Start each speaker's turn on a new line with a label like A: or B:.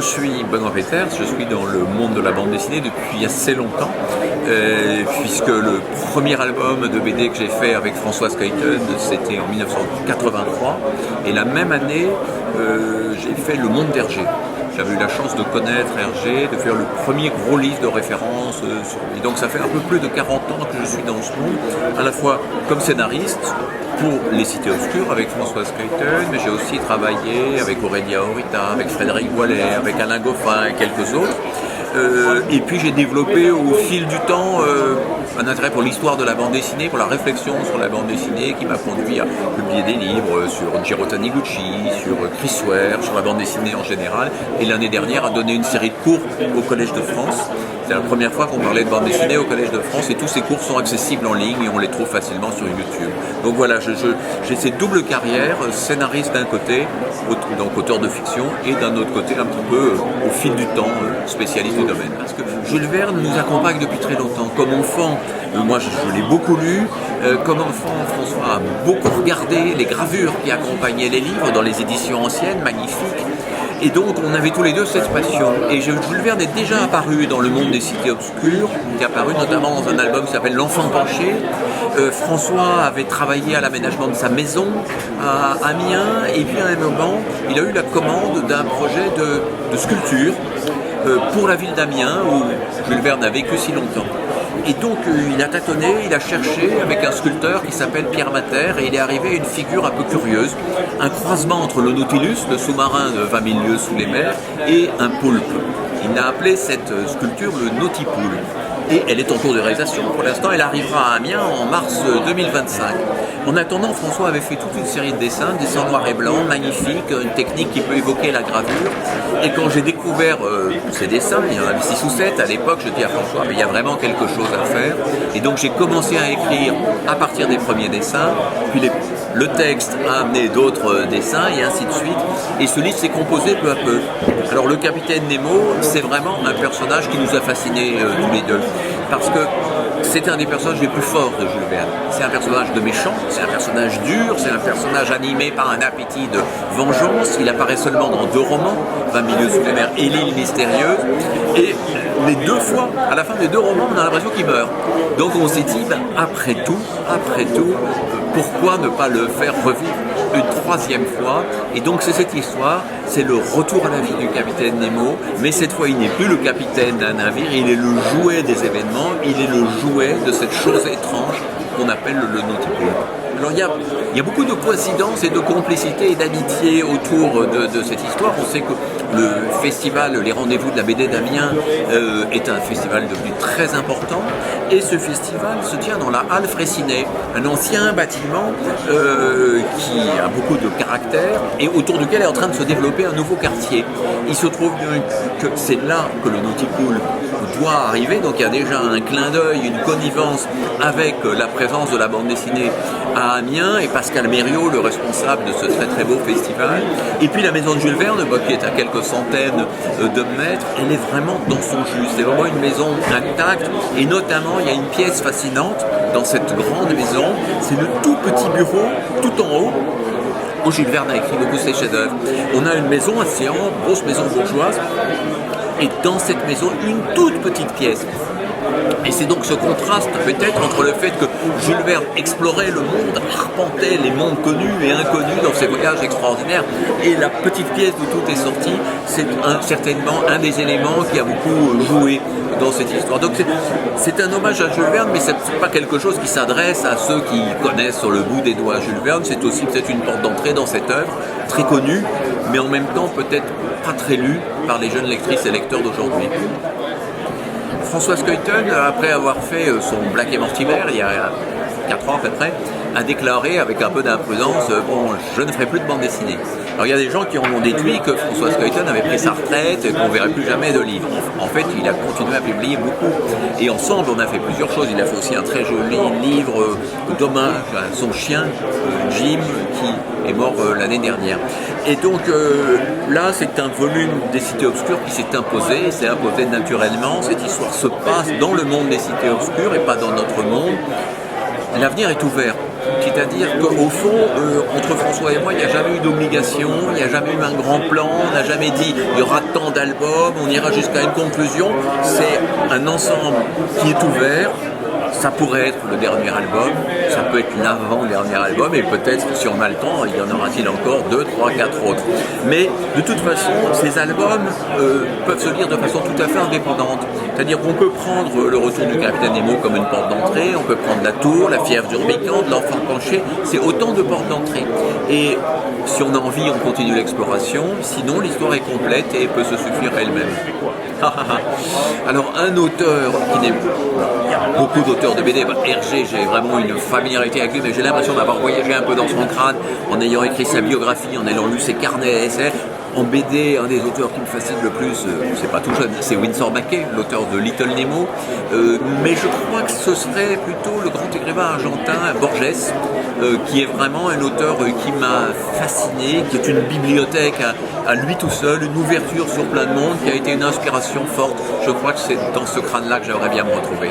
A: suis Benoît Peters, je suis dans le monde de la bande dessinée depuis assez longtemps, puisque le premier album de BD que j'ai fait avec Françoise Cuyton, c'était en 1983, et la même année, j'ai fait Le Monde d'Hergé. J'avais eu la chance de connaître Hergé, de faire le premier gros livre de référence sur lui. Donc ça fait un peu plus de 40 ans que je suis dans ce monde, à la fois comme scénariste pour Les Cités Obscures avec Françoise Cuyton, mais j'ai aussi travaillé avec Aurélia Orita, avec Frédéric Boilet, avec Alain Goffin et quelques autres. Et puis j'ai développé au fil du temps un intérêt pour l'histoire de la bande dessinée, pour la réflexion sur la bande dessinée qui m'a conduit à publier des livres sur Jiro Taniguchi, sur Chris Ware, sur la bande dessinée en général, et l'année dernière a donné une série de cours au Collège de France. C'est la première fois qu'on parlait de bande dessinée au Collège de France et tous ces cours sont accessibles en ligne et on les trouve facilement sur YouTube. Donc voilà, j'ai cette double carrière, scénariste d'un côté, donc auteur de fiction, et d'un autre côté un petit peu au fil du temps, spécialiste du domaine. Parce que Jules Verne nous accompagne depuis très longtemps. Comme enfant, moi je l'ai beaucoup lu, comme enfant François a beaucoup regardé les gravures qui accompagnaient les livres dans les éditions anciennes, magnifiques. Et donc on avait tous les deux cette passion. Et Jules Verne est déjà apparu dans le monde des cités obscures, qui est apparu notamment dans un album qui s'appelle L'Enfant penché. François avait travaillé à l'aménagement de sa maison à Amiens, et puis à un moment, il a eu la commande d'un projet de sculpture pour la ville d'Amiens, où Jules Verne a vécu si longtemps. Et donc il a tâtonné, il a cherché avec un sculpteur qui s'appelle Pierre Mater et il est arrivé à une figure un peu curieuse, un croisement entre le Nautilus, le sous-marin de 20 000 lieues sous les mers, et un poulpe. Il a appelé cette sculpture le Nautipoule. Et elle est en cours de réalisation. Pour l'instant, elle arrivera à Amiens en mars 2025. En attendant, François avait fait toute une série de dessins noir et blanc, magnifiques, une technique qui peut évoquer la gravure. Et quand j'ai découvert ces dessins, il y en avait 6 ou 7 à l'époque, je dis à François, mais il y a vraiment quelque chose à faire. Et donc j'ai commencé à écrire à partir des premiers dessins, puis le texte a amené d'autres dessins et ainsi de suite. Et ce livre s'est composé peu à peu. Alors le capitaine Nemo, c'est vraiment un personnage qui nous a fascinés tous les deux. Parce que c'est un des personnages les plus forts de Jules Verne. C'est un personnage de méchant, c'est un personnage dur, c'est un personnage animé par un appétit de vengeance. Il apparaît seulement dans 2 romans, 20 000 lieues sous les mers et L'île mystérieuse. Et les 2 fois, à la fin des 2 romans, on a l'impression qu'il meurt. Donc on s'est dit, après tout, pourquoi ne pas le faire revivre une 3e fois? Et donc c'est cette histoire, c'est le retour à la vie du capitaine Nemo, mais cette fois il n'est plus le capitaine d'un navire, il est le jouet des événements, il est le jouet de cette chose étrange qu'on appelle le Nautipoule. Alors il y a beaucoup de coïncidences et de complicité et d'amitié autour de cette histoire. On sait que le festival Les Rendez-vous de la BD d'Amiens est un festival devenu très important. Et ce festival se tient dans la Halle Fraissinet, un ancien bâtiment qui a beaucoup de caractère et autour duquel est en train de se développer un nouveau quartier. Il se trouve que c'est là que le Nautipoule doit arriver, donc il y a déjà un clin d'œil, une connivence avec la présence de la bande dessinée à Amiens et Pascal Mériot, le responsable de ce très très beau festival. Et puis la maison de Jules Verne, qui est à quelques centaines de mètres, elle est vraiment dans son jus. C'est vraiment une maison intacte et notamment il y a une pièce fascinante dans cette grande maison, c'est le tout petit bureau tout en haut où Jules Verne a écrit beaucoup de ses chefs-d'œuvre. On a une maison assez ample, grosse maison bourgeoise, et dans cette maison, une toute petite pièce. Et c'est donc ce contraste peut-être entre le fait que Jules Verne explorait le monde, arpentait les mondes connus et inconnus dans ses voyages extraordinaires, et la petite pièce d'où tout est sorti, c'est certainement un des éléments qui a beaucoup joué dans cette histoire. Donc c'est un hommage à Jules Verne, mais c'est pas quelque chose qui s'adresse à ceux qui connaissent sur le bout des doigts Jules Verne, c'est aussi peut-être une porte d'entrée dans cette œuvre, très connue, mais en même temps peut-être pas très lue par les jeunes lectrices et lecteurs d'aujourd'hui. Françoise Cuyton, après avoir fait son Black et Mortimer, il y a 4 ans à peu près, a déclaré avec un peu d'imprudence « Bon, je ne ferai plus de bande dessinée ». Alors il y a des gens qui en ont déduit que Françoise Cuyton avait pris sa retraite et qu'on ne verrait plus jamais de livres. En fait, il a continué à publier beaucoup. Et ensemble, on a fait plusieurs choses. Il a fait aussi un très joli livre d'hommage à son chien, Jim, qui est mort l'année dernière. Et donc là, c'est un volume des cités obscures qui s'est imposé. C'est imposé naturellement. Cette histoire se passe dans le monde des cités obscures et pas dans notre monde. L'avenir est ouvert. C'est-à-dire qu'au fond, entre François et moi, il n'y a jamais eu d'obligation, il n'y a jamais eu un grand plan, on n'a jamais dit il y aura tant d'albums, on ira jusqu'à une conclusion. C'est un ensemble qui est ouvert. Ça pourrait être le dernier album, ça peut être l'avant-dernier album, et peut-être, si on a le temps, il y en aura-t-il encore 2, 3, 4 autres. Mais de toute façon, ces albums peuvent se lire de façon tout à fait indépendante. C'est-à-dire qu'on peut prendre Le Retour du Capitaine Nemo comme une porte d'entrée, on peut prendre La Tour, La Fièvre d'Urbicande, L'Enfant penché, c'est autant de portes d'entrée. Et si on a envie, on continue l'exploration, sinon l'histoire est complète et peut se suffire à elle-même. Alors un auteur qui n'est... Il y a beaucoup d'auteurs de BD, Hergé, j'ai vraiment une familiarité avec lui, mais j'ai l'impression d'avoir voyagé un peu dans son crâne en ayant écrit sa biographie, en ayant lu ses carnets à essais. En BD, un des auteurs qui me fascine le plus, c'est pas tout jeune, c'est Winsor McCay, l'auteur de Little Nemo. Mais je crois que ce serait plutôt le grand écrivain argentin Borges, qui est vraiment un auteur qui m'a fasciné, qui est une bibliothèque à lui tout seul, une ouverture sur plein de monde, qui a été une inspiration forte. Je crois que c'est dans ce crâne-là que j'aimerais bien me retrouver.